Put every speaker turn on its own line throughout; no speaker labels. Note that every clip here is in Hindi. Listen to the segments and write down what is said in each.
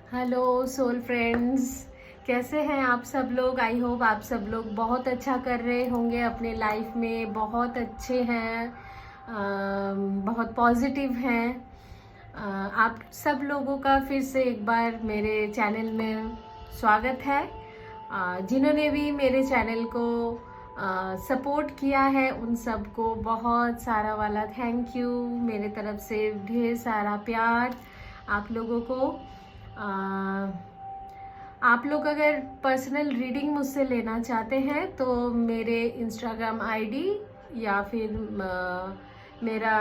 हेलो सोल फ्रेंड्स, कैसे हैं आप सब लोग। आई होप आप सब लोग बहुत अच्छा कर रहे होंगे अपने लाइफ में, बहुत अच्छे हैं, बहुत पॉजिटिव हैं। आप सब लोगों का फिर से एक बार मेरे चैनल में स्वागत है। जिन्होंने भी मेरे चैनल को सपोर्ट किया है उन सबको बहुत सारा वाला थैंक यू। मेरे तरफ से ढेर सारा प्यार आप लोगों को। आप लोग अगर पर्सनल रीडिंग मुझसे लेना चाहते हैं तो मेरे इंस्टाग्राम आईडी या फिर मेरा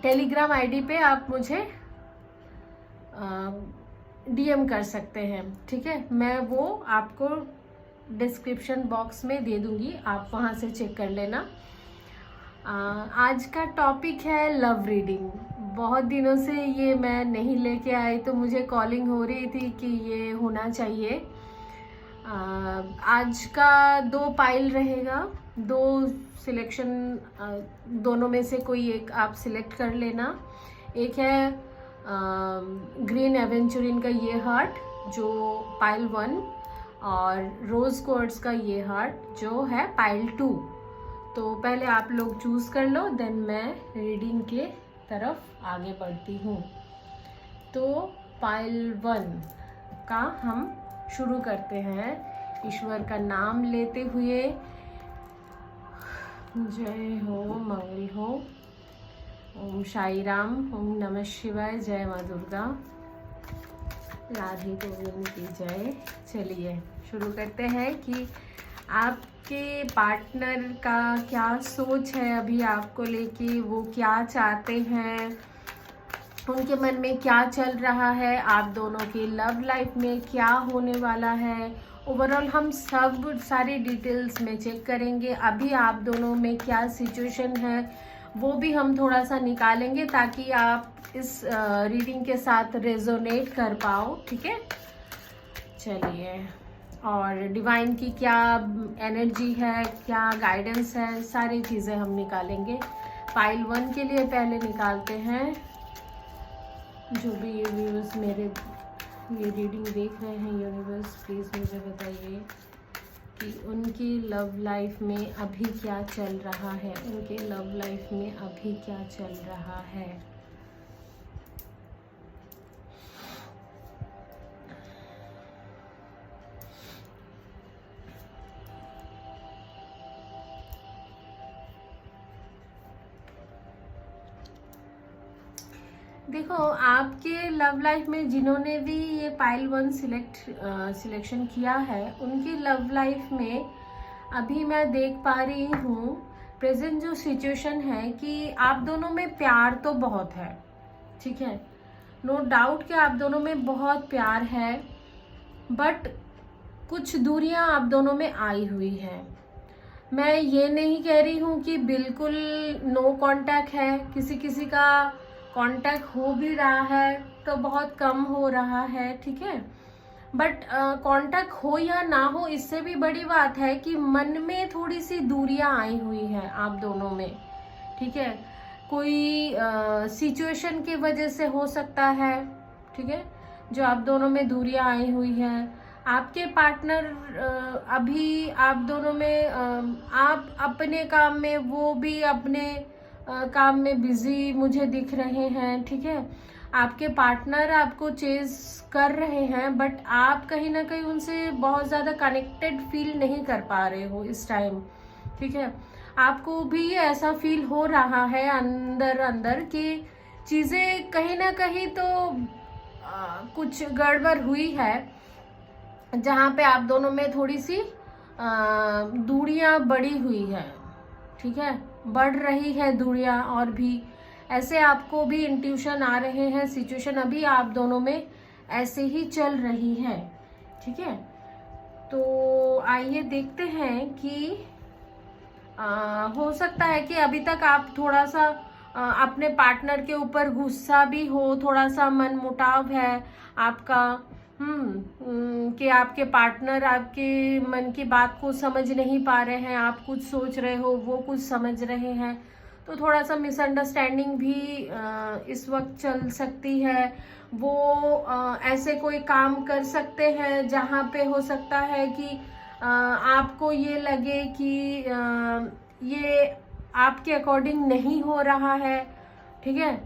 टेलीग्राम आईडी पे आप मुझे डीएम कर सकते हैं, ठीक है। मैं वो आपको डिस्क्रिप्शन बॉक्स में दे दूंगी, आप वहाँ से चेक कर लेना। आज का टॉपिक है लव रीडिंग। बहुत दिनों से ये मैं नहीं लेके आई तो मुझे कॉलिंग हो रही थी कि ये होना चाहिए। आज का 2 पाइल रहेगा, 2 सिलेक्शन, दोनों में से कोई एक आप सिलेक्ट कर लेना। एक है ग्रीन एवेंचुरिन का ये हार्ट जो पाइल 1, और रोज क्वार्ट्ज का ये हार्ट जो है पाइल 2। तो पहले आप लोग चूज कर लो, देन मैं रीडिंग के तरफ आगे बढ़ती हूँ। तो पाइल 1 का हम शुरू करते हैं ईश्वर का नाम लेते हुए। जय हो, मंगल हो, ओम साई राम, ओम नमः शिवाय, जय माँ दुर्गा, राधे गोविंद की जय। चलिए शुरू करते हैं कि आपके पार्टनर का क्या सोच है अभी आपको लेके, वो क्या चाहते हैं, उनके मन में क्या चल रहा है, आप दोनों की लव लाइफ में क्या होने वाला है। ओवरऑल हम सब सारी डिटेल्स में चेक करेंगे। अभी आप दोनों में क्या सिचुएशन है वो भी हम थोड़ा सा निकालेंगे ताकि आप इस रीडिंग के साथ रेजोनेट कर पाओ, ठीक है। चलिए, और डिवाइन की क्या एनर्जी है, क्या गाइडेंस है, सारी चीज़ें हम निकालेंगे। पाइल 1 के लिए पहले निकालते हैं। जो भी ये व्यूअर्स मेरे ये रीडिंग देख रहे हैं, यूनिवर्स प्लीज़ मुझे बताइए कि उनकी लव लाइफ में अभी क्या चल रहा है, उनके लव लाइफ में अभी क्या चल रहा है। देखो, आपके लव लाइफ में जिन्होंने भी ये पाइल 1 सिलेक्शन किया है, उनकी लव लाइफ में अभी मैं देख पा रही हूँ प्रेजेंट जो सिचुएशन है कि आप दोनों में प्यार तो बहुत है, ठीक है। नो डाउट कि आप दोनों में बहुत प्यार है, बट कुछ दूरियां आप दोनों में आई हुई है। मैं ये नहीं कह रही हूँ कि बिल्कुल नो कांटेक्ट है, किसी किसी का कांटेक्ट हो भी रहा है तो बहुत कम हो रहा है, ठीक है। बट कांटेक्ट हो या ना हो, इससे भी बड़ी बात है कि मन में थोड़ी सी दूरियां आई हुई हैं आप दोनों में, ठीक है। कोई सिचुएशन की वजह से हो सकता है, ठीक है, जो आप दोनों में दूरियां आई हुई हैं। आपके पार्टनर अभी आप दोनों में आप अपने काम में, वो भी अपने काम में बिजी मुझे दिख रहे हैं, ठीक है। आपके पार्टनर आपको चेज कर रहे हैं, बट आप कहीं ना कहीं उनसे बहुत ज़्यादा कनेक्टेड फील नहीं कर पा रहे हो इस टाइम, ठीक है। आपको भी ऐसा फील हो रहा है अंदर अंदर कि चीज़ें कहीं ना कहीं तो कुछ गड़बड़ हुई है, जहाँ पे आप दोनों में थोड़ी सी दूरियां बढ़ी हुई है, ठीक है, बढ़ रही है दूरियां। और भी ऐसे आपको भी इंट्यूशन आ रहे हैं, सिचुएशन अभी आप दोनों में ऐसे ही चल रही है, ठीक है। तो आइए देखते हैं कि हो सकता है कि अभी तक आप थोड़ा सा अपने पार्टनर के ऊपर गुस्सा भी हो, थोड़ा सा मन मुटाव है आपका, कि आपके पार्टनर आपके मन की बात को समझ नहीं पा रहे हैं, आप कुछ सोच रहे हो वो कुछ समझ रहे हैं। तो थोड़ा सा मिसअंडरस्टैंडिंग भी इस वक्त चल सकती है। वो ऐसे कोई काम कर सकते हैं जहाँ पे हो सकता है कि आपको ये लगे कि ये आपके अकॉर्डिंग नहीं हो रहा है, ठीक है।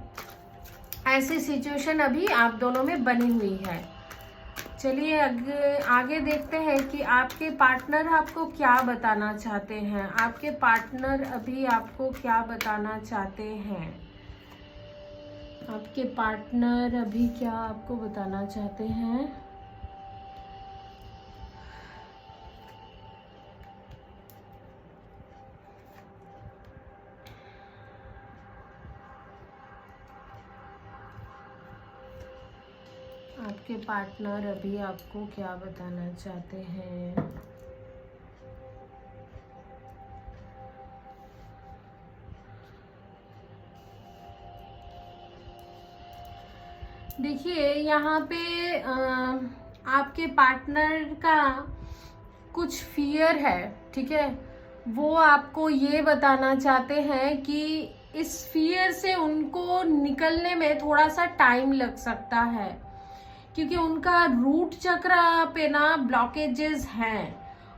ऐसी सिचुएशन अभी आप दोनों में बनी हुई है। चलिए आगे देखते हैं कि आपके पार्टनर आपको क्या बताना चाहते हैं। आपके पार्टनर अभी आपको क्या बताना चाहते हैं। आपके पार्टनर अभी क्या आपको बताना चाहते हैं। आपके पार्टनर अभी आपको क्या बताना चाहते हैं। देखिए यहाँ पे आपके पार्टनर का कुछ फियर है, ठीक है। वो आपको ये बताना चाहते हैं कि इस फियर से उनको निकलने में थोड़ा सा टाइम लग सकता है, क्योंकि उनका रूट चक्र पे ना ब्लॉकेजेस हैं।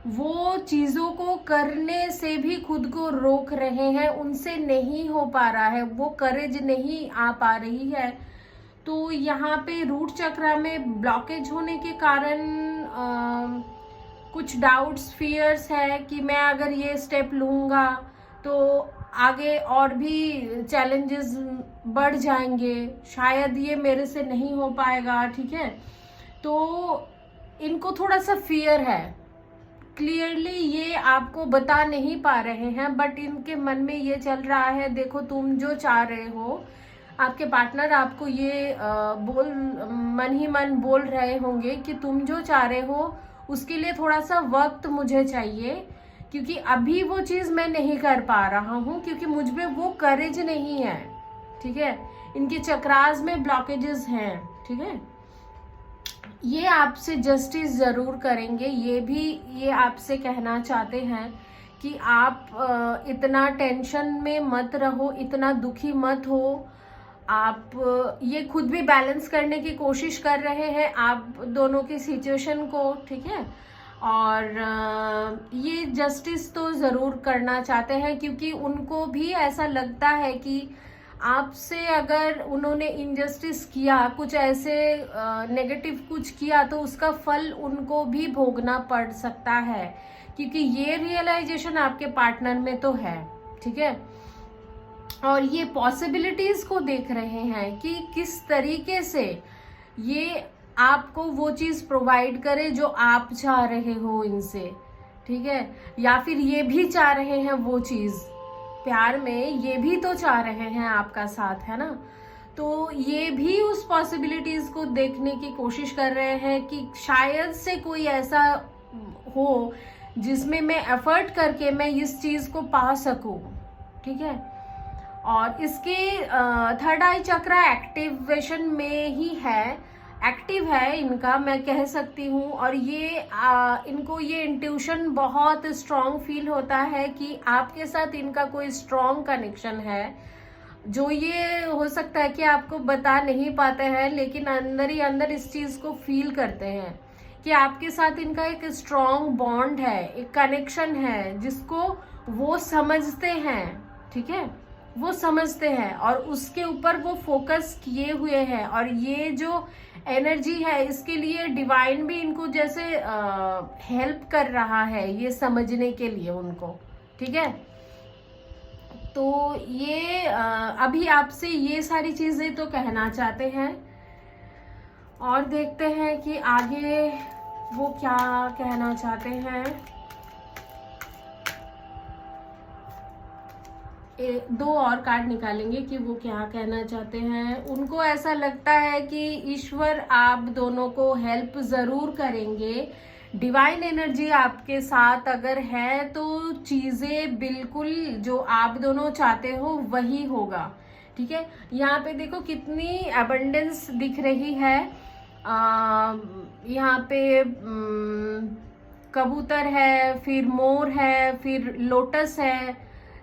वो चीज़ों को करने से भी खुद को रोक रहे हैं, उनसे नहीं हो पा रहा है, वो करेज नहीं आ पा रही है। तो यहाँ पे रूट चक्र में ब्लॉकेज होने के कारण कुछ डाउट्स फियर्स है कि मैं अगर ये स्टेप लूँगा तो आगे और भी चैलेंजेस बढ़ जाएंगे, शायद ये मेरे से नहीं हो पाएगा, ठीक है। तो इनको थोड़ा सा फियर है, क्लियरली ये आपको बता नहीं पा रहे हैं, बट इनके मन में ये चल रहा है, देखो तुम जो चाह रहे हो, आपके पार्टनर आपको ये मन ही मन बोल रहे होंगे कि तुम जो चाह रहे हो उसके लिए थोड़ा सा वक्त मुझे चाहिए, क्योंकि अभी वो चीज़ मैं नहीं कर पा रहा हूँ, क्योंकि मुझ में वो करेज नहीं है, ठीक है। इनके चक्रास में ब्लॉकेजेस हैं, ठीक है। ये आपसे जस्टिस ज़रूर करेंगे, ये आपसे कहना चाहते हैं कि आप इतना टेंशन में मत रहो, इतना दुखी मत हो। आप ये खुद भी बैलेंस करने की कोशिश कर रहे हैं आप दोनों की सिचुएशन को, ठीक है। और ये जस्टिस तो ज़रूर करना चाहते हैं, क्योंकि उनको भी ऐसा लगता है कि आपसे अगर उन्होंने इनजस्टिस किया, कुछ ऐसे नेगेटिव कुछ किया, तो उसका फल उनको भी भोगना पड़ सकता है, क्योंकि ये रियलाइजेशन आपके पार्टनर में तो है, ठीक है। और ये पॉसिबिलिटीज को देख रहे हैं कि किस तरीके से ये आपको वो चीज प्रोवाइड करे जो आप चाह रहे हो इनसे, ठीक है। या फिर ये भी चाह रहे हैं वो चीज, प्यार में ये भी तो चाह रहे हैं आपका साथ, है ना। तो ये भी उस पॉसिबिलिटीज को देखने की कोशिश कर रहे हैं कि शायद से कोई ऐसा हो जिसमें मैं एफर्ट करके मैं इस चीज को पा सकूं, ठीक है। और इसके थर्ड आई चक्र एक्टिवेशन में ही है, एक्टिव है इनका, मैं कह सकती हूँ। और ये इनको ये इंट्यूशन बहुत स्ट्रॉन्ग फील होता है कि आपके साथ इनका कोई स्ट्रॉन्ग कनेक्शन है, जो ये हो सकता है कि आपको बता नहीं पाते हैं, लेकिन अंदर ही अंदर इस चीज़ को फील करते हैं कि आपके साथ इनका एक स्ट्रॉन्ग बॉन्ड है, एक कनेक्शन है, जिसको वो समझते हैं, ठीक है। वो समझते हैं और उसके ऊपर वो फोकस किए हुए हैं। और ये जो एनर्जी है, इसके लिए डिवाइन भी इनको जैसे हेल्प कर रहा है ये समझने के लिए उनको, ठीक है। तो ये अभी आपसे ये सारी चीजें तो कहना चाहते हैं, और देखते हैं कि आगे वो क्या कहना चाहते हैं। दो और कार्ड निकालेंगे कि वो क्या कहना चाहते हैं। उनको ऐसा लगता है कि ईश्वर आप दोनों को हेल्प जरूर करेंगे, डिवाइन एनर्जी आपके साथ अगर है तो चीजें बिल्कुल जो आप दोनों चाहते हो वही होगा, ठीक है। यहाँ पे देखो कितनी अबंडेंस दिख रही है। यहाँ पे कबूतर है, फिर मोर है, फिर लोटस है,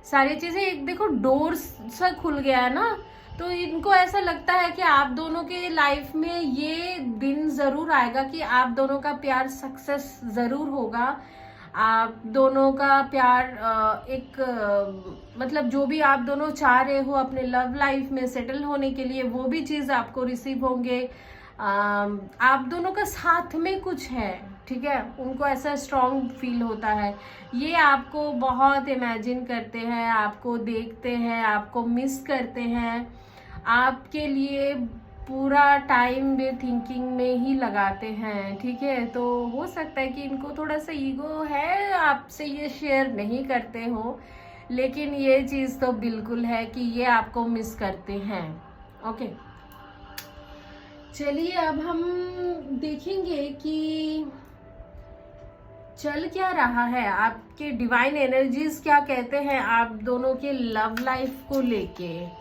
सारी चीजें, एक देखो डोर सा खुल गया है ना, तो इनको ऐसा लगता है कि आप दोनों के लाइफ में ये दिन जरूर आएगा कि आप दोनों का प्यार सक्सेस जरूर होगा। आप दोनों का प्यार मतलब जो भी आप दोनों चाह रहे हो अपने लव लाइफ में सेटल होने के लिए, वो भी चीज आपको रिसीव होंगे। आप दोनों का साथ में कुछ है, ठीक है, उनको ऐसा स्ट्रॉन्ग फील होता है। ये आपको बहुत इमेजिन करते हैं, आपको देखते हैं, आपको मिस करते हैं, आपके लिए पूरा टाइम वे थिंकिंग में ही लगाते हैं, ठीक है। तो हो सकता है कि इनको थोड़ा सा ईगो है, आपसे ये शेयर नहीं करते हो, लेकिन ये चीज़ तो बिल्कुल है कि ये आपको मिस करते हैं। ओके, चलिए अब हम देखेंगे कि चल क्या रहा है, आपके डिवाइन एनर्जीज क्या कहते हैं आप दोनों के लव लाइफ को लेके।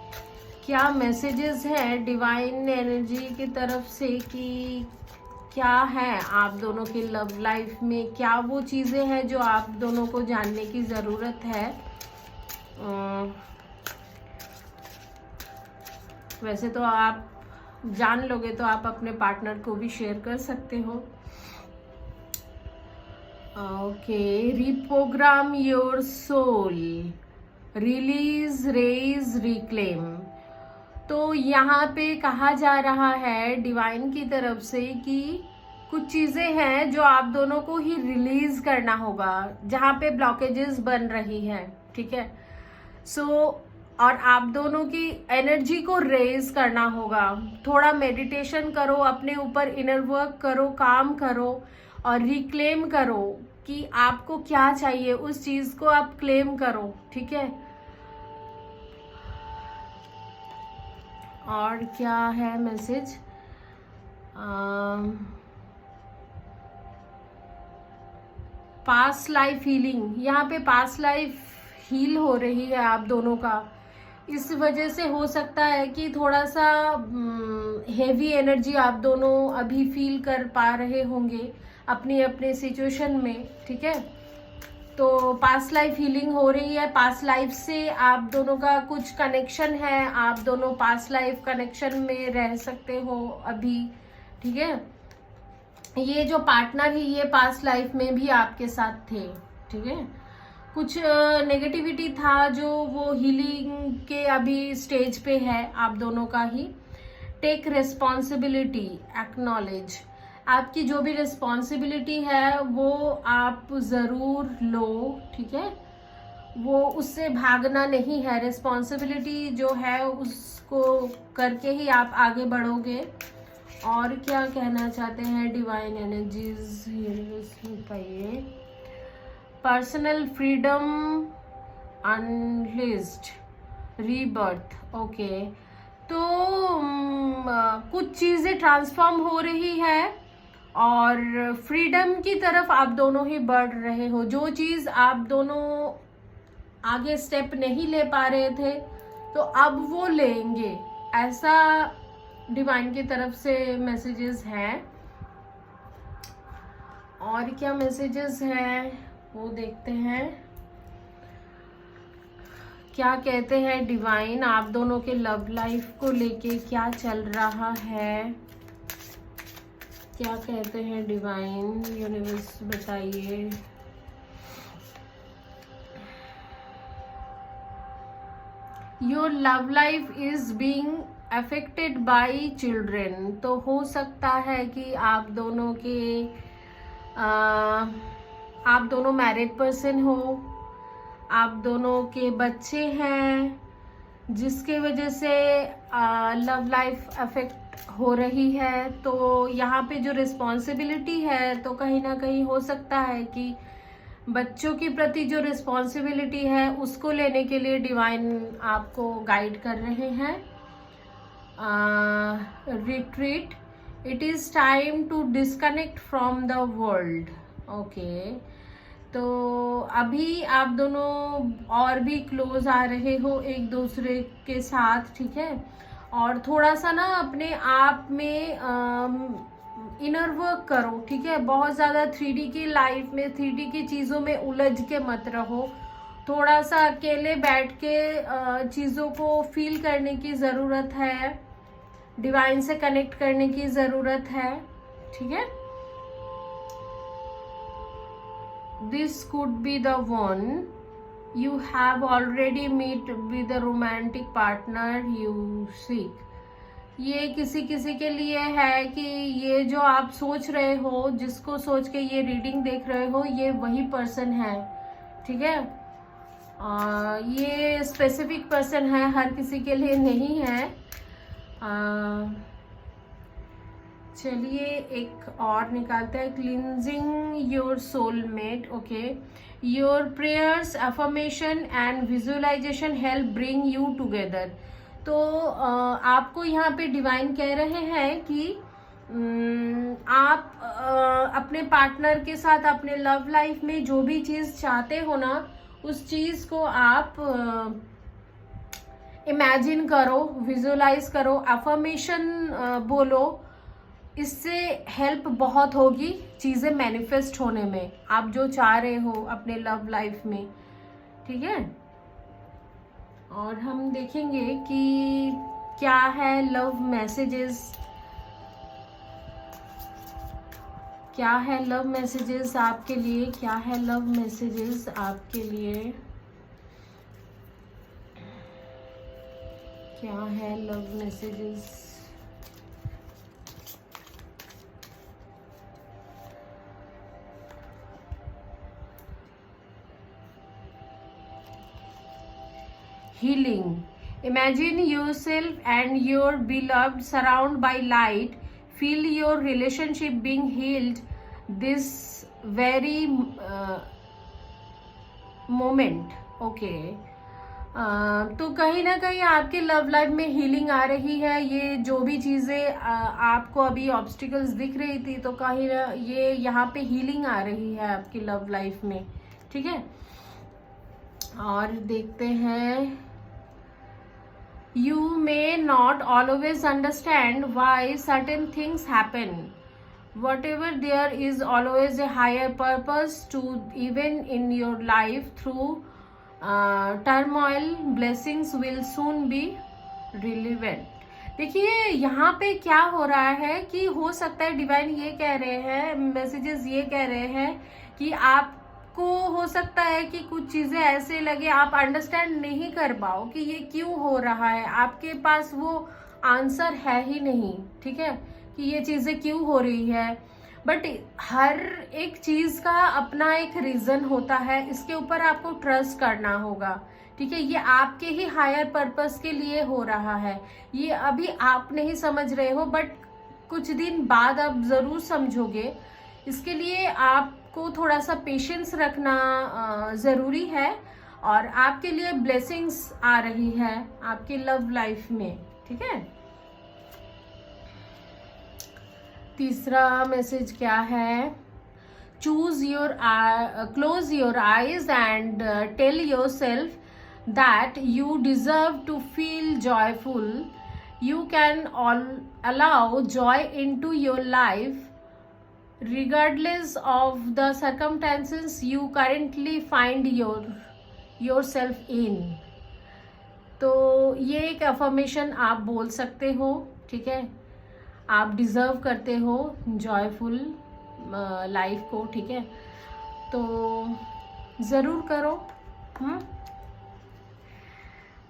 क्या मैसेजेस हैं डिवाइन एनर्जी की तरफ से कि क्या है आप दोनों के लव लाइफ में, क्या वो चीज़ें हैं जो आप दोनों को जानने की ज़रूरत है। वैसे तो आप जान लोगे तो आप अपने पार्टनर को भी शेयर कर सकते हो। Okay, reprogram your soul, release, raise, reclaim. तो यहाँ पे कहा जा रहा है डिवाइन की तरफ से कि कुछ चीज़ें हैं जो आप दोनों को ही रिलीज करना होगा, जहाँ पे ब्लॉकेजेस बन रही हैं, ठीक है। और आप दोनों की एनर्जी को रेज करना होगा। थोड़ा मेडिटेशन करो, अपने ऊपर इनर वर्क करो, काम करो और रिक्लेम करो कि आपको क्या चाहिए, उस चीज़ को आप क्लेम करो, ठीक है। और क्या है मैसेज, पास्ट लाइफ हीलिंग। यहाँ पे पास्ट लाइफ हील हो रही है आप दोनों का, इस वजह से हो सकता है कि थोड़ा सा हेवी एनर्जी आप दोनों अभी फील कर पा रहे होंगे अपनी अपने सिचुएशन में, ठीक है। तो पास्ट लाइफ हीलिंग हो रही है, पास्ट लाइफ से आप दोनों का कुछ कनेक्शन है, आप दोनों पास्ट लाइफ कनेक्शन में रह सकते हो अभी, ठीक है। ये जो पार्टनर है ये पास्ट लाइफ में भी आपके साथ थे, ठीक है। कुछ नेगेटिविटी था जो वो हीलिंग के अभी स्टेज पे है आप दोनों का ही। टेक रिस्पॉन्सिबिलिटी, एक्नॉलेज, आपकी जो भी रिस्पॉन्सिबिलिटी है वो आप ज़रूर लो, ठीक है। वो उससे भागना नहीं है, रिस्पॉन्सिबिलिटी जो है उसको करके ही आप आगे बढ़ोगे। और क्या कहना चाहते हैं डिवाइन एनर्जीज, बताइए। Personal freedom, unleashed, rebirth. Okay, तो कुछ चीज़ें ट्रांसफॉर्म हो रही है और फ्रीडम की तरफ आप दोनों ही बढ़ रहे हो। जो चीज़ आप दोनों आगे स्टेप नहीं ले पा रहे थे तो अब वो लेंगे, ऐसा डिवाइन की तरफ से मैसेजेस हैं। और क्या मैसेजेस हैं वो देखते हैं। क्या कहते हैं डिवाइन आप दोनों के लव लाइफ को लेके, क्या चल रहा है, क्या कहते हैं डिवाइन यूनिवर्स, बताइए। Your love life is being affected by children. तो हो सकता है कि आप दोनों के आप दोनों मैरिड पर्सन हो, आप दोनों के बच्चे हैं, जिसके वजह से लव लाइफ अफेक्ट हो रही है। तो यहाँ पे जो रिस्पॉन्सिबिलिटी है तो कहीं ना कहीं हो सकता है कि बच्चों के प्रति जो रिस्पॉन्सिबिलिटी है उसको लेने के लिए डिवाइन आपको गाइड कर रहे हैं। Retreat, it is time to disconnect from the world. Okay, तो अभी आप दोनों और भी क्लोज आ रहे हो एक दूसरे के साथ, ठीक है। और थोड़ा सा ना अपने आप में इनर वर्क करो, ठीक है। बहुत ज़्यादा 3D की लाइफ में 3D की चीज़ों में उलझ के मत रहो, थोड़ा सा अकेले बैठ के चीज़ों को फील करने की ज़रूरत है, डिवाइन से कनेक्ट करने की ज़रूरत है, ठीक है। This could be the one you have already meet with the romantic partner you seek. ये किसी किसी के लिए है कि ये जो आप सोच रहे हो, जिसको सोच के ये रीडिंग देख रहे हो, ये वही पर्सन है, ठीक है। ये स्पेसिफिक पर्सन है, हर किसी के लिए नहीं है। चलिए एक और निकालते हैं। Cleansing your soulmate, okay. Your prayers, affirmation and visualisation help bring you together. तो आपको यहाँ पे डिवाइन कह रहे हैं कि आप अपने पार्टनर के साथ अपने लव लाइफ में जो भी चीज़ चाहते हो ना, उस चीज़ को आप इमेजिन करो, विजुअलाइज करो, अफर्मेशन बोलो। इससे हेल्प बहुत होगी चीज़ें मैनिफेस्ट होने में, आप जो चाह रहे हो अपने लव लाइफ में, ठीक है। और हम देखेंगे कि क्या है लव मैसेजेस, क्या है लव मैसेजेस आपके लिए, क्या है लव मैसेजेस आपके लिए, क्या है love messages. Healing. Imagine yourself and your beloved surrounded by light. Feel your relationship being healed this very moment. Okay. तो कहीं ना कहीं आपके लव लाइफ में हीलिंग आ रही है। ये जो भी चीज़ें आपको अभी ऑब्स्टिकल्स दिख रही थी, तो कहीं ना ये यहाँ पे हीलिंग आ रही है आपकी लव लाइफ में, ठीक है। और देखते हैं, you may not always understand why certain things happen. Whatever, there is always a higher purpose to even in your life. Through turmoil, blessings will soon be relevant. देखिए यहाँ पे क्या हो रहा है कि हो सकता है डिवाइन ये कह रहे हैं, मैसेजेस ये कह रहे हैं कि आप को हो सकता है कि कुछ चीजें ऐसे लगे आप अंडरस्टैंड नहीं कर पाओ कि ये क्यों हो रहा है, आपके पास वो आंसर है ही नहीं, ठीक है, कि ये चीजें क्यों हो रही है। बट हर एक चीज का अपना एक रीजन होता है, इसके ऊपर आपको ट्रस्ट करना होगा, ठीक है। ये आपके ही हायर पर्पस के लिए हो रहा है, ये अभी आप नहीं समझ रहे हो, बट कुछ दिन बाद आप जरूर समझोगे। इसके लिए आपको थोड़ा सा पेशेंस रखना ज़रूरी है, और आपके लिए ब्लेसिंग्स आ रही है आपके लव लाइफ में, ठीक है। तीसरा मैसेज क्या है? Choose your close your eyes and tell your self that you deserve to feel joyful. You can allow joy into your life regardless of the circumstances you currently find yourself in. तो ये एक अफर्मेशन आप बोल सकते हो, ठीक है। आप डिजर्व करते हो जॉयफुल लाइफ को, ठीक है, तो ज़रूर करो।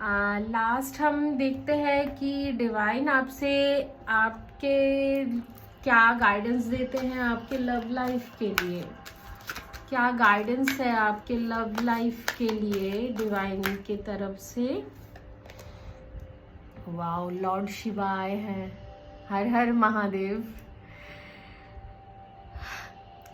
लास्ट हम देखते हैं कि डिवाइन आपसे आपके क्या गाइडेंस देते हैं आपके लव लाइफ के लिए। क्या गाइडेंस है आपके लव लाइफ के लिए डिवाइन की तरफ से। वाओ, लॉर्ड शिवाय है, Har Har Mahadev.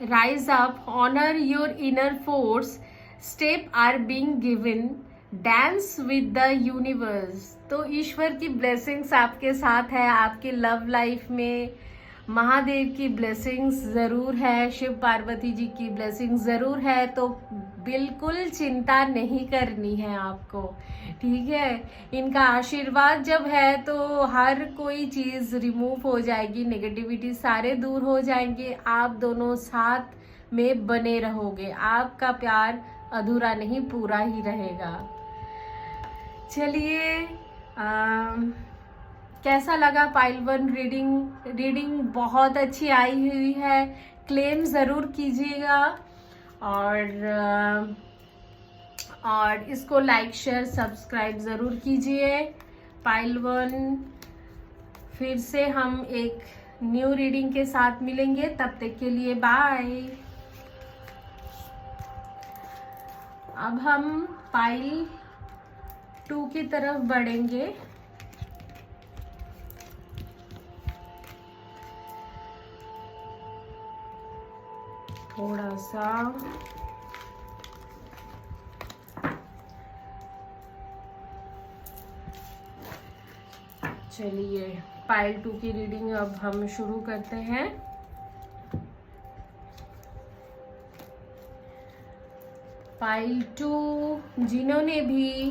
Rise up, honour your inner force, step are being given, dance with the universe. तो ईश्वर की ब्लेसिंग्स आपके साथ है आपके लव लाइफ में। महादेव की ब्लेसिंग्स ज़रूर है, शिव पार्वती जी की ब्लेसिंग्स ज़रूर है, तो बिल्कुल चिंता नहीं करनी है आपको, ठीक है। इनका आशीर्वाद जब है तो हर कोई चीज़ रिमूव हो जाएगी, नेगेटिविटी सारे दूर हो जाएंगे, आप दोनों साथ में बने रहोगे, आपका प्यार अधूरा नहीं, पूरा ही रहेगा। चलिए, कैसा लगा पाइल 1 रीडिंग बहुत अच्छी आई हुई है। क्लेम ज़रूर कीजिएगा और इसको लाइक शेयर सब्सक्राइब ज़रूर कीजिए। पाइल 1, फिर से हम एक न्यू रीडिंग के साथ मिलेंगे, तब तक के लिए बाय। अब हम पाइल 2 की तरफ बढ़ेंगे। थोड़ा सा चलिए, पाइल 2 की रीडिंग अब हम शुरू करते हैं। पाइल 2, जिन्होंने भी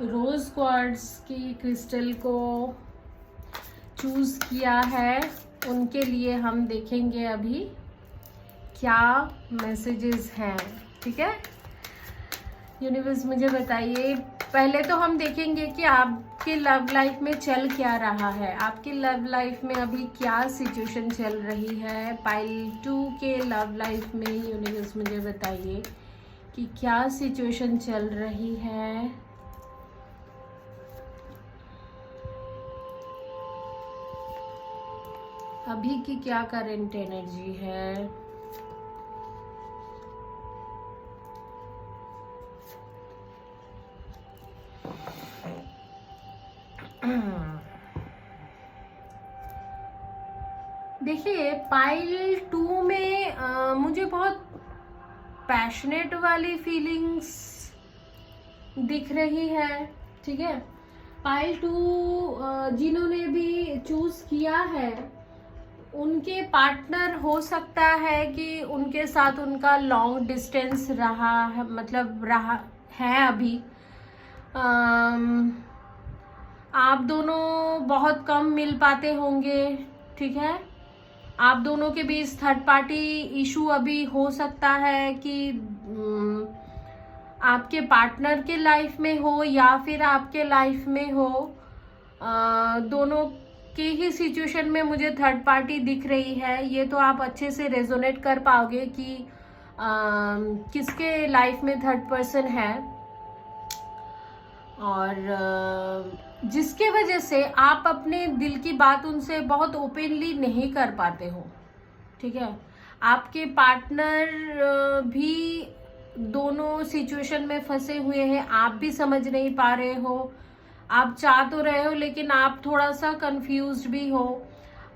रोज क्वार्ट्ज की क्रिस्टल को चूज किया है, उनके लिए हम देखेंगे अभी क्या मैसेजेस हैं। ठीक है, यूनिवर्स मुझे बताइए। पहले तो हम देखेंगे कि आपके लव लाइफ में चल क्या रहा है, आपकी लव लाइफ में अभी क्या सिचुएशन चल रही है। पाइल 2 के लव लाइफ में यूनिवर्स मुझे बताइए कि क्या सिचुएशन चल रही है। अभी की क्या करंट एनर्जी है। देखिए, पाइल 2 में मुझे बहुत पैशनेट वाली फीलिंग्स दिख रही है। ठीक है, पाइल 2 जिन्होंने भी चूज किया है, उनके पार्टनर हो सकता है कि उनके साथ उनका लॉन्ग डिस्टेंस रहा है, मतलब रहा है अभी। आप दोनों बहुत कम मिल पाते होंगे। ठीक है, आप दोनों के बीच थर्ड पार्टी इशू अभी हो सकता है कि आपके पार्टनर के लाइफ में हो या फिर आपके लाइफ में हो। दोनों के ही सिचुएशन में मुझे थर्ड पार्टी दिख रही है। ये तो आप अच्छे से रेजोनेट कर पाओगे कि किसके लाइफ में थर्ड पर्सन है और जिसके वजह से आप अपने दिल की बात उनसे बहुत ओपनली नहीं कर पाते हो। ठीक है, आपके पार्टनर भी दोनों सिचुएशन में फंसे हुए हैं, आप भी समझ नहीं पा रहे हो। आप चाह तो रहे हो लेकिन आप थोड़ा सा कंफ्यूज्ड भी हो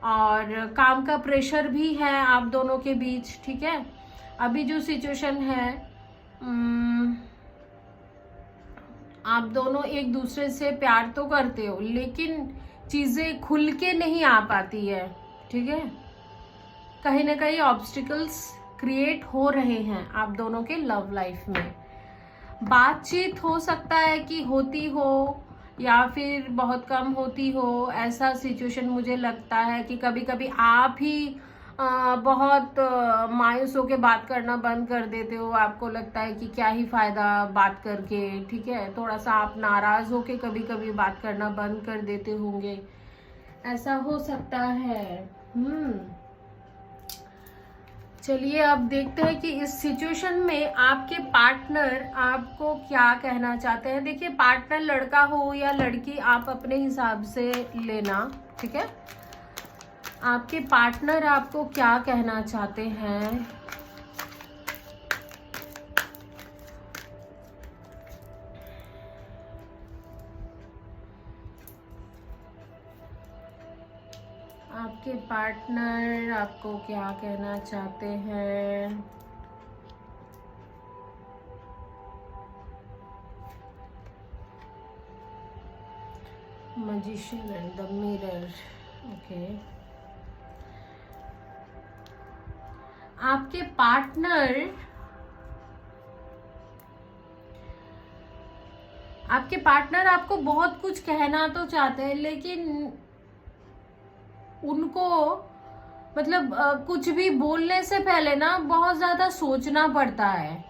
और काम का प्रेशर भी है आप दोनों के बीच। ठीक है, अभी जो सिचुएशन है, आप दोनों एक दूसरे से प्यार तो करते हो लेकिन चीजें खुल के नहीं आ पाती है। ठीक है, कहीं ना कहीं ऑब्स्टिकल्स क्रिएट हो रहे हैं आप दोनों के लव लाइफ में। बातचीत हो सकता है कि होती हो या फिर बहुत कम होती हो, ऐसा सिचुएशन मुझे लगता है कि कभी कभी आप ही बहुत मायूस होके बात करना बंद कर देते हो। आपको लगता है कि क्या ही फायदा बात करके। ठीक है, थोड़ा सा आप नाराज होके कभी कभी बात करना बंद कर देते होंगे, ऐसा हो सकता है। चलिए, अब देखते हैं कि इस सिचुएशन में आपके पार्टनर आपको क्या कहना चाहते हैं। देखिए, पार्टनर लड़का हो या लड़की, आप अपने हिसाब से लेना। ठीक है, आपके पार्टनर आपको क्या कहना चाहते हैं। आपके पार्टनर आपको क्या कहना चाहते हैं। Magician and the mirror. Okay, आपके पार्टनर आपको बहुत कुछ कहना तो चाहते हैं लेकिन उनको मतलब कुछ भी बोलने से पहले ना बहुत ज्यादा सोचना पड़ता है,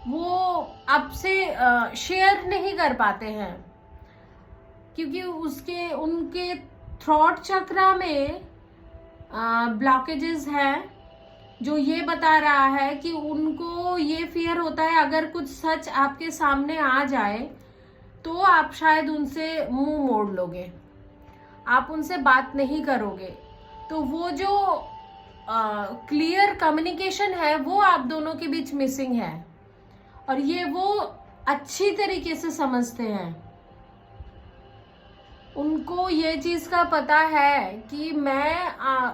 वो आपसे शेयर नहीं कर पाते हैं, क्योंकि उनके थ्रॉट चक्रा में ब्लॉकेजेस हैं, जो ये बता रहा है कि उनको ये फियर होता है अगर कुछ सच आपके सामने आ जाए तो आप शायद उनसे मुंह मोड़ लोगे, आप उनसे बात नहीं करोगे। तो वो जो क्लियर कम्युनिकेशन है वो आप दोनों के बीच मिसिंग है, और ये वो अच्छी तरीके से समझते हैं। उनको ये चीज का पता है कि मैं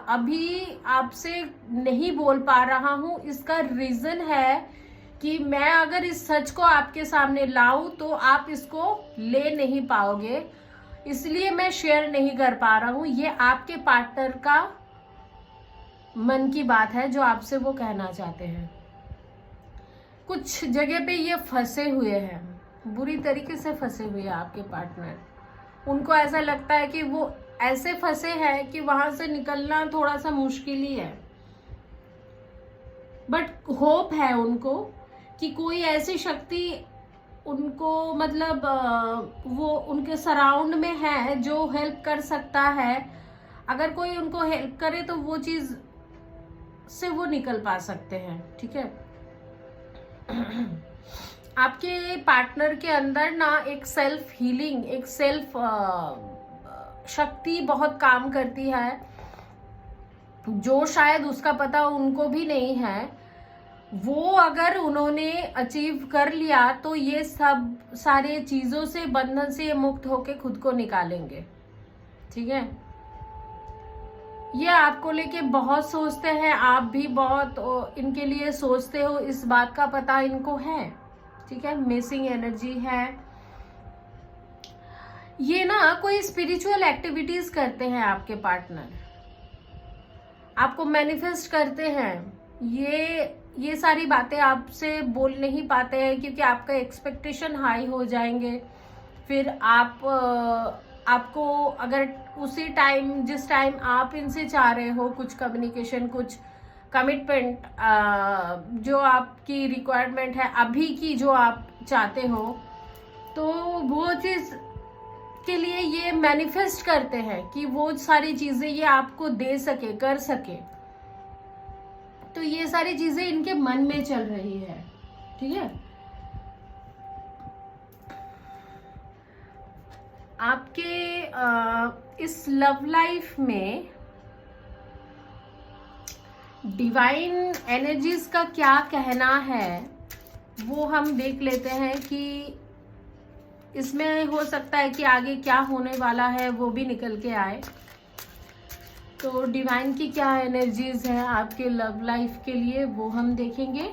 अभी आपसे नहीं बोल पा रहा हूं, इसका रीजन है कि मैं अगर इस सच को आपके सामने लाऊं तो आप इसको ले नहीं पाओगे, इसलिए मैं शेयर नहीं कर पा रहा हूं। ये आपके पार्टनर का मन की बात है जो आपसे वो कहना चाहते हैं। कुछ जगह पे ये फंसे हुए हैं, बुरी तरीके से फंसे हुए हैं आपके पार्टनर। उनको ऐसा लगता है कि वो ऐसे फंसे हैं कि वहां से निकलना थोड़ा सा मुश्किल ही है, बट होप है उनको कि कोई ऐसी शक्ति उनको मतलब वो उनके सराउंड में है जो हेल्प कर सकता है। अगर कोई उनको हेल्प करे तो वो चीज से वो निकल पा सकते हैं। ठीक है, आपके पार्टनर के अंदर ना एक सेल्फ हीलिंग, एक सेल्फ शक्ति बहुत काम करती है, जो शायद उसका पता उनको भी नहीं है। वो अगर उन्होंने अचीव कर लिया तो ये सब सारे चीजों से, बंधन से मुक्त होके खुद को निकालेंगे। ठीक है, ये आपको लेके बहुत सोचते हैं, आप भी बहुत इनके लिए सोचते हो, इस बात का पता इनको है। ठीक है, मिसिंग एनर्जी है। ये ना कोई स्पिरिचुअल एक्टिविटीज करते हैं आपके पार्टनर, आपको मैनिफेस्ट करते हैं। ये सारी बातें आपसे बोल नहीं पाते हैं क्योंकि आपका एक्सपेक्टेशन हाई हो जाएंगे। फिर आपको अगर उसी टाइम, जिस टाइम आप इनसे चाह रहे हो कुछ कम्युनिकेशन, कुछ कमिटमेंट, जो आपकी रिक्वायरमेंट है अभी की, जो आप चाहते हो, तो वो चीज के लिए ये मैनिफेस्ट करते हैं कि वो सारी चीजें ये आपको दे सके, कर सके। तो ये सारी चीजें इनके मन में चल रही है। ठीक है, आपके इस लव लाइफ में डिवाइन एनर्जीज का क्या कहना है वो हम देख लेते हैं कि इसमें हो सकता है कि आगे क्या होने वाला है वो भी निकल के आए। तो डिवाइन की क्या एनर्जीज है आपके लव लाइफ के लिए वो हम देखेंगे।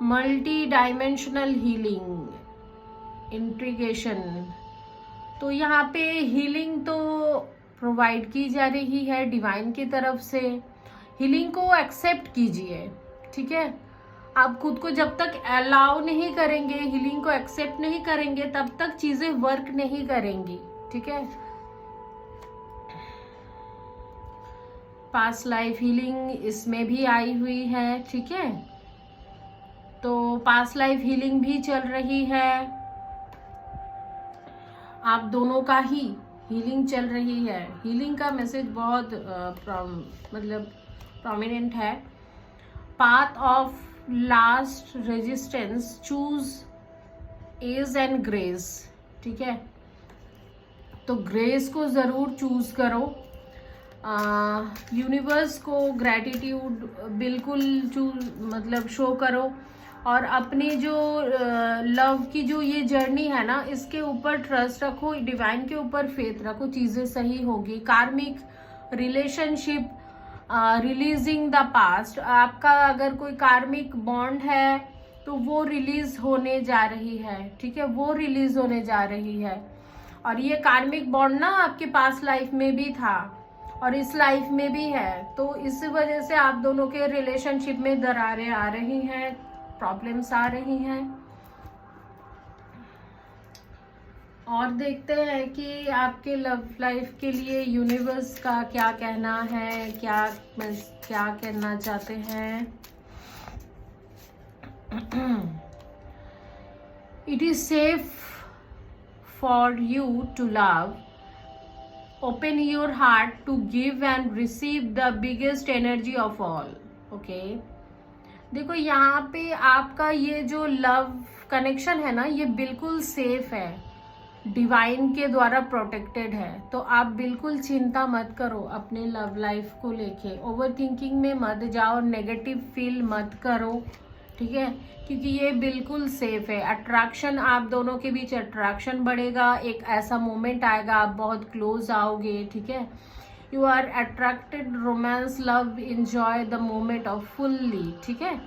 Multi dimensional healing, integration. तो यहाँ पे हीलिंग तो प्रोवाइड की जा रही है डिवाइन की तरफ से। हीलिंग को एक्सेप्ट कीजिए। ठीक है, आप खुद को जब तक अलाउ नहीं करेंगे, हीलिंग को एक्सेप्ट नहीं करेंगे, तब तक चीजें वर्क नहीं करेंगी। ठीक है, पास्ट लाइफ हीलिंग इसमें भी आई हुई है। ठीक है, तो पास्ट लाइफ हीलिंग भी चल रही है, आप दोनों का ही हीलिंग चल रही है। हीलिंग का मैसेज बहुत मतलब प्रोमिनेंट है। Path of last resistance, choose ease and grace. ठीक है, तो ग्रेस को जरूर चूज करो। यूनिवर्स को ग्रैटिट्यूड बिल्कुल चूज मतलब शो करो, और अपनी जो लव की जो ये जर्नी है ना, इसके ऊपर ट्रस्ट रखो, डिवाइन के ऊपर फेथ रखो, चीजें सही होगी। कार्मिक रिलेशनशिप, रिलीजिंग द पास्ट। आपका अगर कोई कार्मिक बॉन्ड है तो वो रिलीज होने जा रही है। ठीक है, वो रिलीज होने जा रही है। और ये कार्मिक बॉन्ड ना आपके पास लाइफ में भी था और इस लाइफ में भी है, तो इस वजह से आप दोनों के रिलेशनशिप में दरारें आ रही हैं, प्रॉब्लम्स आ रही हैं। और देखते हैं कि आपके लव लाइफ के लिए यूनिवर्स का क्या कहना है, क्या कहना चाहते हैं। It is safe for you to love, open your heart to give and receive the biggest energy of all. Okay, देखो यहाँ पे आपका ये जो लव कनेक्शन है ना, ये बिल्कुल सेफ है, डिवाइन के द्वारा प्रोटेक्टेड है। तो आप बिल्कुल चिंता मत करो अपने लव लाइफ को लेके, ओवर थिंकिंग में मत जाओ, नेगेटिव फील मत करो, ठीक है, क्योंकि ये बिल्कुल सेफ है। अट्रैक्शन, आप दोनों के बीच अट्रैक्शन बढ़ेगा, एक ऐसा मोमेंट आएगा आप बहुत क्लोज आओगे, ठीक है। You are attracted, romance, love, enjoy the moment of fully, ठीक है।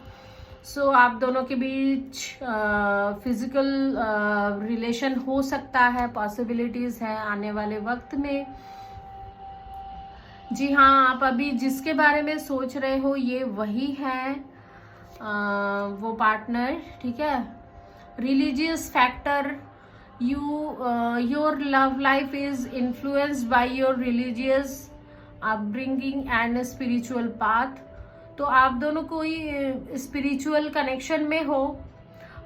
सो आप दोनों के बीच फिजिकल रिलेशन हो सकता है, पॉसिबिलिटीज है आने वाले वक्त में। जी हाँ, आप अभी जिसके बारे में सोच रहे हो ये वही है, वो पार्टनर, ठीक है। Religious factor, your love life is influenced by your religious upbringing and spiritual path. तो आप दोनों कोई स्पिरिचुअल कनेक्शन में हो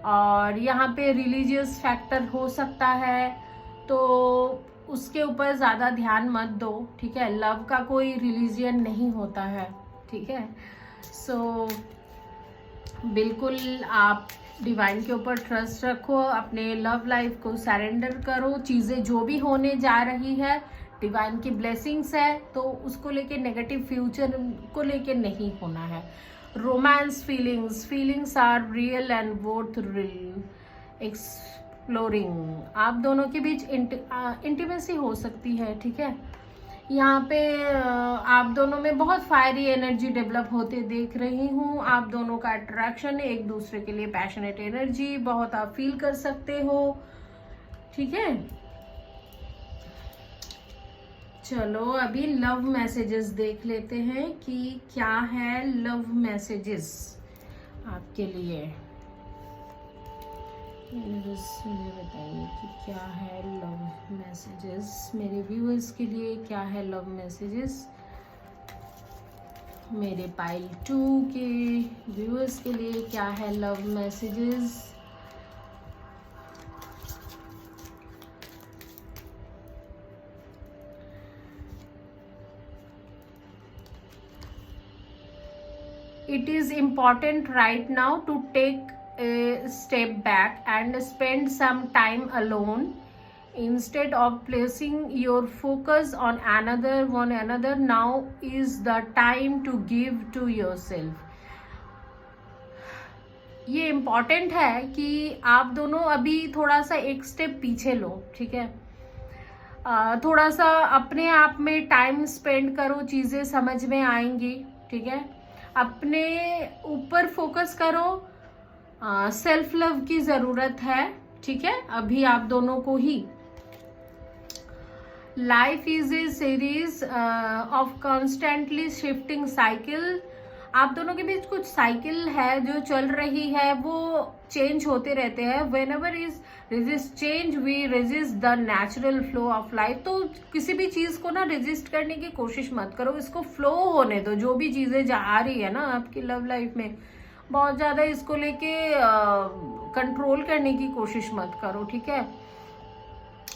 और यहाँ पे रिलीजियस फैक्टर हो सकता है, तो उसके ऊपर ज़्यादा ध्यान मत दो, ठीक है। लव का कोई रिलीजियन नहीं होता है, ठीक है। सो बिल्कुल आप डिवाइन के ऊपर ट्रस्ट रखो, अपने लव लाइफ को सरेंडर करो। चीज़ें जो भी होने जा रही है डिवाइन की ब्लेसिंग्स है, तो उसको लेके नेगेटिव फ्यूचर को लेके नहीं होना है। Romance feelings are real and worth exploring. आप दोनों के बीच इंटीमेसी हो सकती है, ठीक है। यहाँ पे आप दोनों में बहुत फायरी एनर्जी डेवलप होते देख रही हूँ। आप दोनों का अट्रैक्शन, एक दूसरे के लिए पैशनेट एनर्जी बहुत आप फील कर सकते हो, ठीक है। चलो अभी लव मैसेजेस देख लेते हैं कि क्या है लव मैसेजेस आपके लिए। मुझे बताइए कि क्या है लव मैसेजेस मेरे व्यूअर्स के लिए, क्या है लव मैसेजेस मेरे पाइल 2 के व्यूअर्स के लिए, क्या है love messages. It is important right now to take a step back and spend some time alone instead of placing your focus on another. Now is the time to give to yourself. ये इम्पॉर्टेंट है कि आप दोनों अभी थोड़ा सा एक स्टेप पीछे लो, ठीक है। थोड़ा सा अपने आप में टाइम स्पेंड करो, चीज़ें समझ में आएंगी, ठीक है। अपने ऊपर फोकस करो, सेल्फ लव की ज़रूरत है, ठीक है, अभी आप दोनों को ही। Life is a series of constantly shifting cycle. आप दोनों के बीच कुछ साइकिल है जो चल रही है, वो चेंज होते रहते हैं। Whenever is resist change we resist the natural flow of life. तो किसी भी चीज को ना रेजिस्ट करने की कोशिश मत करो, इसको फ्लो होने दो। जो भी चीजें आ रही है ना आपकी लव लाइफ में, बहुत ज्यादा इसको लेके कंट्रोल करने की कोशिश मत करो, ठीक है।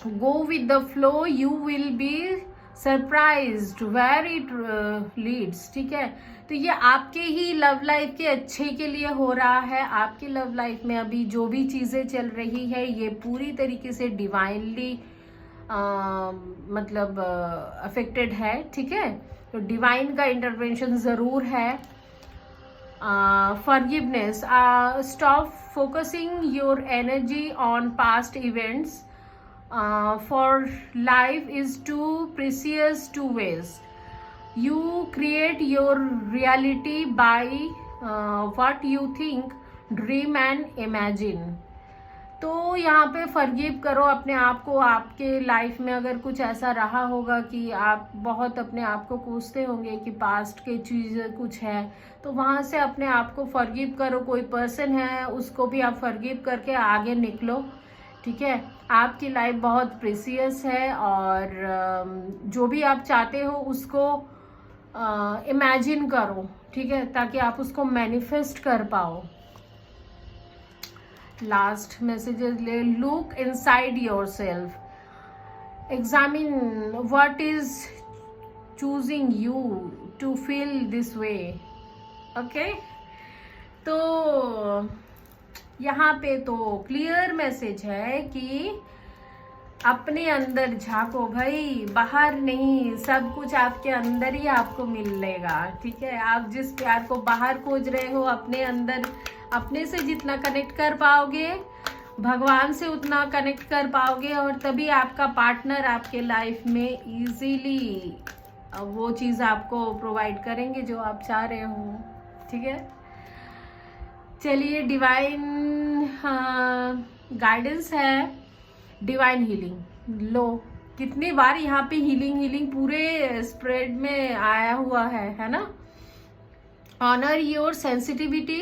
Go with the flow, you will be surprised where it leads, ठीक है। तो ये आपके ही लव लाइफ के अच्छे के लिए हो रहा है। आपकी लव लाइफ में अभी जो भी चीजें चल रही है ये पूरी तरीके से डिवाइनली मतलब अफेक्टेड है, ठीक है। तो डिवाइन का इंटरवेंशन जरूर है। Forgiveness, stop focusing your energy on past events, for life is too precious to waste. You create your reality by what you think, dream and imagine. तो यहाँ पे फॉरगिव करो अपने आप को। आपके लाइफ में अगर कुछ ऐसा रहा होगा कि आप बहुत अपने आप को कोसते होंगे कि पास्ट के चीज़ कुछ है, तो वहाँ से अपने आप को फॉरगिव करो। कोई पर्सन है उसको भी आप फॉरगिव करके आगे निकलो, ठीक है। आपकी लाइफ बहुत प्रेसियस है और जो भी आप चाहते हो उसको इमेजिन करो, ठीक है, ताकि आप उसको मैनिफेस्ट कर पाओ। लास्ट मैसेजेस ले, look inside yourself, examine what is choosing you to feel this way. Okay, तो यहाँ पे तो क्लियर मैसेज है कि अपने अंदर झांको भाई, बाहर नहीं, सब कुछ आपके अंदर ही आपको मिलेगा, ठीक है। आप जिस प्यार को बाहर खोज रहे हो, अपने अंदर अपने से जितना कनेक्ट कर पाओगे, भगवान से उतना कनेक्ट कर पाओगे, और तभी आपका पार्टनर आपके लाइफ में इजीली वो चीज़ आपको प्रोवाइड करेंगे जो आप चाह रहे हो, ठीक है। चलिए, डिवाइन गाइडेंस है, डिवाइन हीलिंग लो। कितनी बार यहाँ पे हीलिंग पूरे स्प्रेड में आया हुआ है ना। Honour your sensitivity,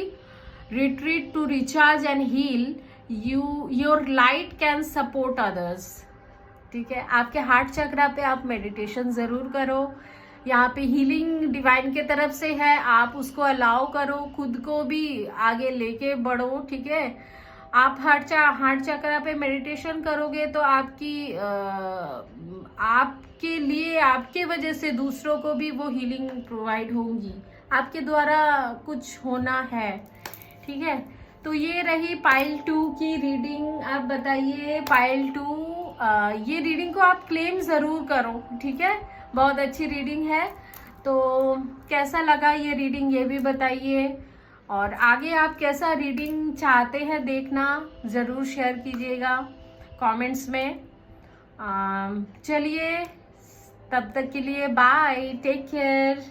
retreat to recharge and heal you, your light can support others, ठीक है। आपके हार्ट चक्रा पे आप मेडिटेशन जरूर करो। यहाँ पे हीलिंग डिवाइन के तरफ से है, आप उसको अलाउ करो, खुद को भी आगे लेके बढ़ो, ठीक है। आप हार्ट चक्रा पे मेडिटेशन करोगे तो आपके लिए, आपके वजह से दूसरों को भी वो हीलिंग प्रोवाइड होंगी, आपके द्वारा कुछ होना है, ठीक है। तो ये रही पाइल 2 की रीडिंग। आप बताइए पाइल 2, ये रीडिंग को आप क्लेम जरूर करो, ठीक है। बहुत अच्छी रीडिंग है, तो कैसा लगा ये रीडिंग ये भी बताइए, और आगे आप कैसा रीडिंग चाहते हैं देखना ज़रूर शेयर कीजिएगा कमेंट्स में। चलिए, तब तक के लिए बाय, टेक केयर।